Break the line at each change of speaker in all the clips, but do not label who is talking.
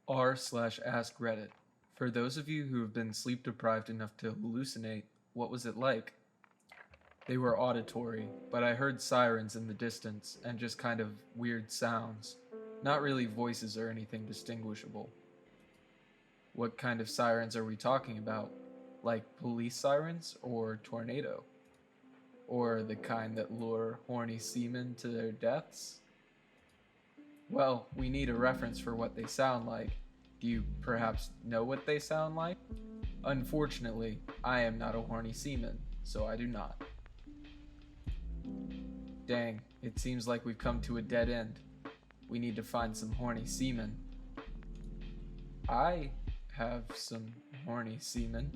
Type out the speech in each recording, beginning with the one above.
r/AskReddit. For those of you who have been sleep deprived enough to hallucinate, what was it like? They were auditory, but I heard sirens in the distance and just kind of weird sounds. Not really voices or anything distinguishable. What kind of sirens are we talking about? Like police sirens or tornado? Or the kind that lure horny seamen to their deaths? Well, we need a reference for what they sound like. Do you perhaps know what they sound like? Unfortunately, I am not a horny seaman, so I do not. Dang, it seems like we've come to a dead end. We need to find some horny seamen. I have some horny seamen.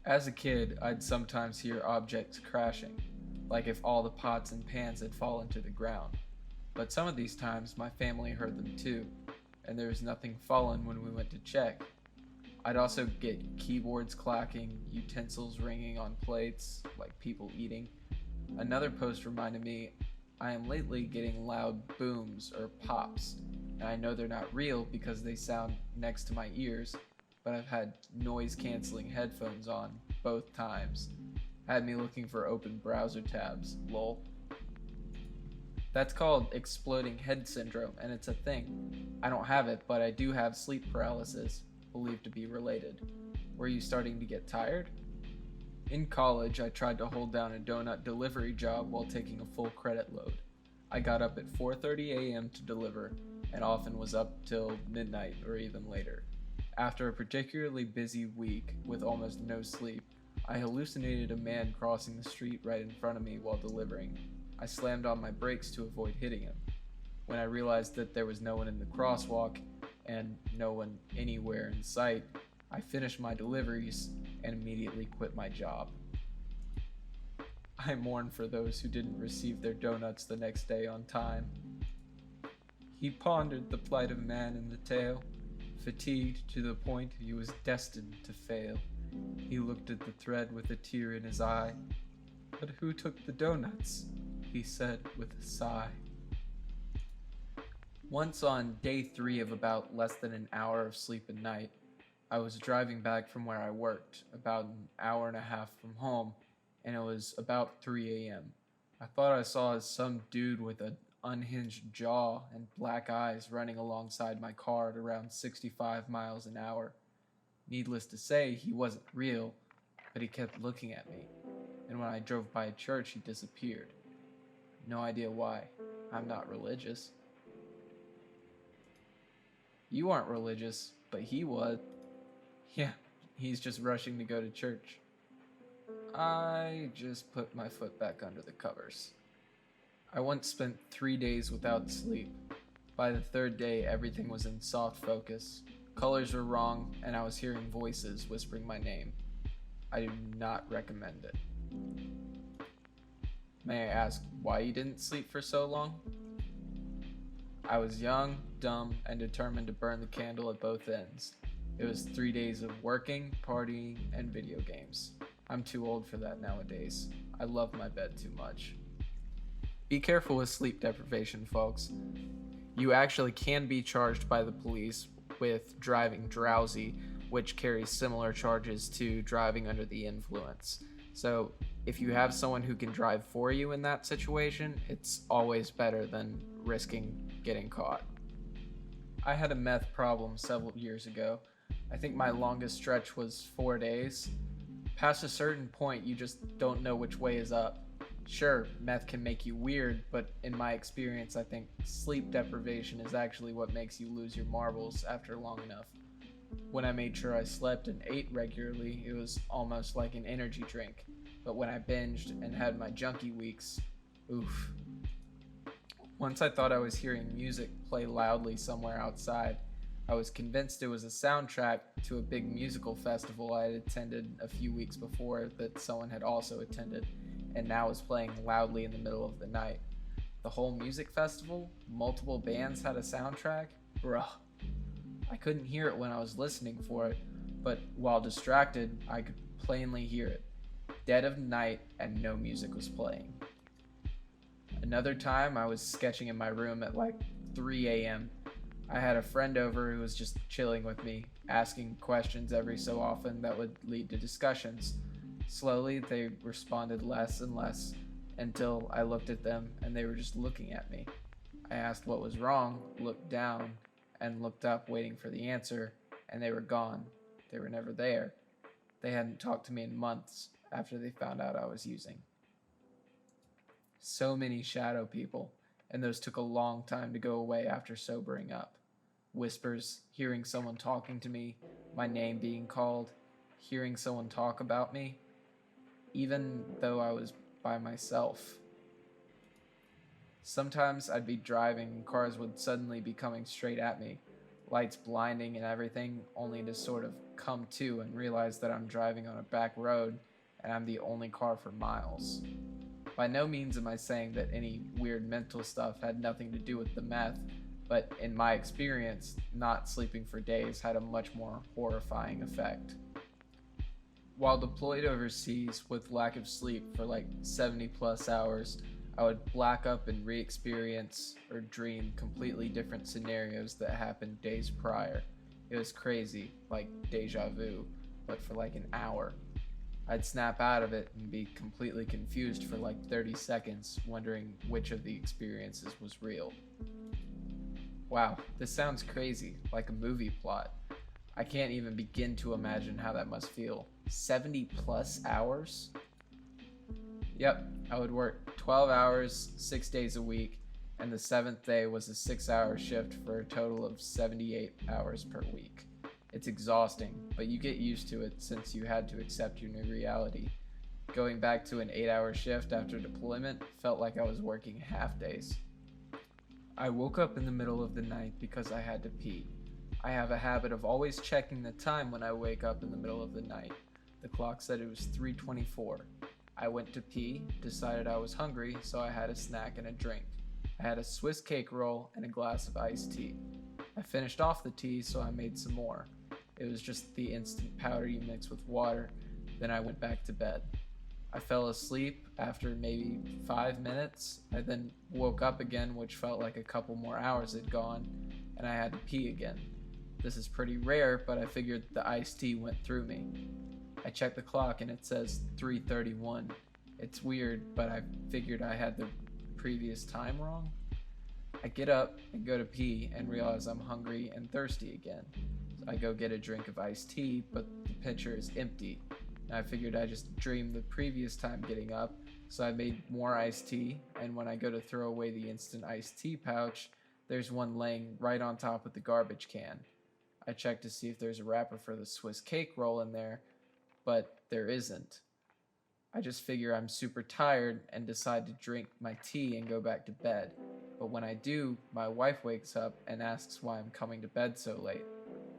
As a kid, I'd sometimes hear objects crashing, like if all the pots and pans had fallen to the ground. But some of these times my family heard them too, and there was nothing fallen when we went to check. I'd also get keyboards clacking, utensils ringing on plates, like people eating. Another post reminded me I am lately getting loud booms or pops, and I know they're not real because they sound next to my ears, but I've had noise-canceling headphones on both times. Had me looking for open browser tabs, lol. That's called exploding head syndrome, and it's a thing. I don't have it, but I do have sleep paralysis, believed to be related. Were you starting to get tired? In college, I tried to hold down a donut delivery job while taking a full credit load. I got up at 4:30 a.m. to deliver, and often was up till midnight or even later. After a particularly busy week with almost no sleep, I hallucinated a man crossing the street right in front of me while delivering. I slammed on my brakes to avoid hitting him. When I realized that there was no one in the crosswalk and no one anywhere in sight, I finished my deliveries and immediately quit my job. I mourn for those who didn't receive their donuts the next day on time. He pondered the plight of man in the tale, fatigued to the point he was destined to fail. He looked at the thread with a tear in his eye. But who took the donuts? He said with a sigh. Once on day 3 of about less than an hour of sleep a night, I was driving back from where I worked, about an hour and a half from home, and it was about 3 a.m. I thought I saw some dude with an unhinged jaw and black eyes running alongside my car at around 65 miles an hour. Needless to say, he wasn't real, but he kept looking at me, and when I drove by a church, he disappeared. No idea why. I'm not religious. You aren't religious, but he was. Yeah, he's just rushing to go to church. I just put my foot back under the covers. I once spent 3 days without sleep. By the 3rd day, everything was in soft focus. Colors were wrong, and I was hearing voices whispering my name. I do not recommend it. May I ask why you didn't sleep for so long? I was young, dumb, and determined to burn the candle at both ends. It was 3 days of working, partying, and video games. I'm too old for that nowadays. I love my bed too much. Be careful with sleep deprivation, folks. You actually can be charged by the police with driving drowsy, which carries similar charges to driving under the influence. So if you have someone who can drive for you in that situation, it's always better than risking getting caught. I had a meth problem several years ago. I think my longest stretch was 4 days. Past a certain point, you just don't know which way is up. Sure, meth can make you weird, but in my experience, I think sleep deprivation is actually what makes you lose your marbles after long enough. When I made sure I slept and ate regularly, it was almost like an energy drink. But when I binged and had my junkie weeks, oof. Once I thought I was hearing music play loudly somewhere outside. I was convinced it was a soundtrack to a big musical festival I had attended a few weeks before that someone had also attended, and now was playing loudly in the middle of the night. The whole music festival? Multiple bands had a soundtrack? Bruh. I couldn't hear it when I was listening for it, but while distracted, I could plainly hear it. Dead of night and no music was playing. Another time I was sketching in my room at like 3 a.m. I had a friend over who was just chilling with me, asking questions every so often that would lead to discussions. Slowly, they responded less and less until I looked at them and they were just looking at me. I asked what was wrong, looked down, and looked up waiting for the answer, and they were gone. They were never there. They hadn't talked to me in months after they found out I was using. So many shadow people, and those took a long time to go away after sobering up. Whispers, hearing someone talking to me, my name being called, hearing someone talk about me, even though I was by myself. Sometimes I'd be driving and cars would suddenly be coming straight at me, lights blinding and everything, only to sort of come to and realize that I'm driving on a back road and I'm the only car for miles. By no means am I saying that any weird mental stuff had nothing to do with the meth, but in my experience, not sleeping for days had a much more horrifying effect. While deployed overseas with lack of sleep for like 70 plus hours, I would black up and re-experience or dream completely different scenarios that happened days prior. It was crazy, like deja vu, but for like an hour. I'd snap out of it and be completely confused for like 30 seconds, wondering which of the experiences was real. Wow, this sounds crazy, like a movie plot. I can't even begin to imagine how that must feel. 70 plus hours? Yep, I would work 12 hours, 6 days a week, and the 7th day was a 6-hour shift for a total of 78 hours per week. It's exhausting, but you get used to it since you had to accept your new reality. Going back to an 8-hour shift after deployment felt like I was working half days. I woke up in the middle of the night because I had to pee. I have a habit of always checking the time when I wake up in the middle of the night. The clock said it was 3:24. I went to pee, decided I was hungry, so I had a snack and a drink. I had a Swiss cake roll and a glass of iced tea. I finished off the tea, so I made some more. It was just the instant powder you mix with water. Then I went back to bed. I fell asleep after maybe 5 minutes. I then woke up again, which felt like a couple more hours had gone, and I had to pee again. This is pretty rare, but I figured the iced tea went through me. I checked the clock and it says 3:31. It's weird, but I figured I had the previous time wrong. I get up and go to pee and realize I'm hungry and thirsty again. So I go get a drink of iced tea, but the pitcher is empty. And I figured I just dreamed the previous time getting up, so I made more iced tea, and when I go to throw away the instant iced tea pouch, there's one laying right on top of the garbage can. I check to see if there's a wrapper for the Swiss cake roll in there, but there isn't. I just figure I'm super tired and decide to drink my tea and go back to bed. But when I do, my wife wakes up and asks why I'm coming to bed so late.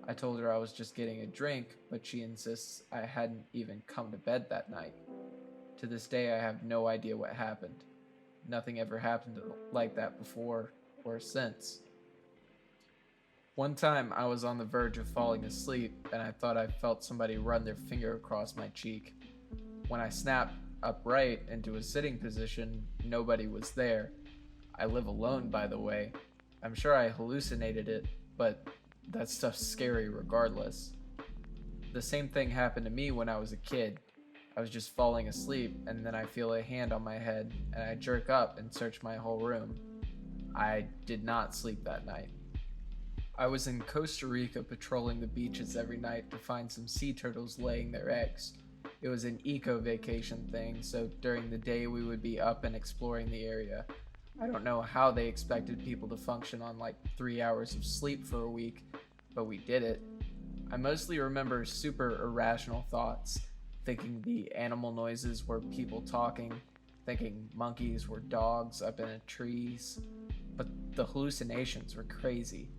I told her I was just getting a drink, but she insists I hadn't even come to bed that night. To this day, I have no idea what happened. Nothing ever happened like that before or since. One time I was on the verge of falling asleep and I thought I felt somebody run their finger across my cheek. When I snapped upright into a sitting position, nobody was there. I live alone, by the way. I'm sure I hallucinated it, but that stuff's scary regardless. The same thing happened to me when I was a kid. I was just falling asleep and then I feel a hand on my head and I jerk up and search my whole room. I did not sleep that night. I was in Costa Rica patrolling the beaches every night to find some sea turtles laying their eggs. It was an eco-vacation thing, so during the day we would be up and exploring the area. I don't know how they expected people to function on like 3 hours of sleep for a week, but we did it. I mostly remember super irrational thoughts, thinking the animal noises were people talking, thinking monkeys were dogs up in the trees, but the hallucinations were crazy.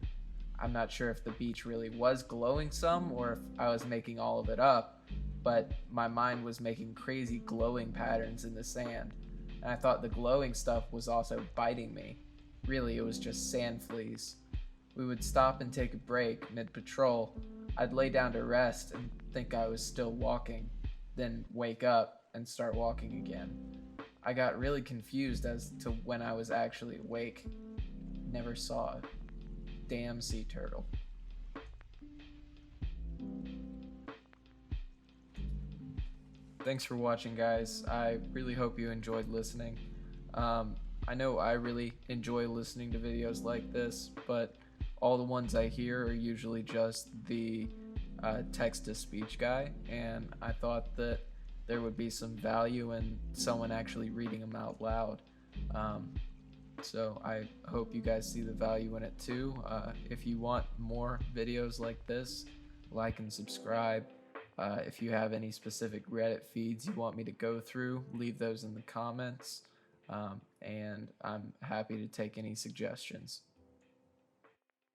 I'm not sure if the beach really was glowing some or if I was making all of it up, but my mind was making crazy glowing patterns in the sand, and I thought the glowing stuff was also biting me. Really, it was just sand fleas. We would stop and take a break mid-patrol. I'd lay down to rest and think I was still walking, then wake up and start walking again. I got really confused as to when I was actually awake. Never saw it. damn sea turtle. Thanks for watching, guys. I really hope you enjoyed listening. I know I really enjoy listening to videos like this, but all the ones I hear are usually just the text-to-speech guy, and I thought that there would be some value in someone actually reading them out loud. So I hope you guys see the value in it too. If you want more videos like this, like and subscribe. If you have any specific Reddit feeds you want me to go through, leave those in the comments, and I'm happy to take any suggestions.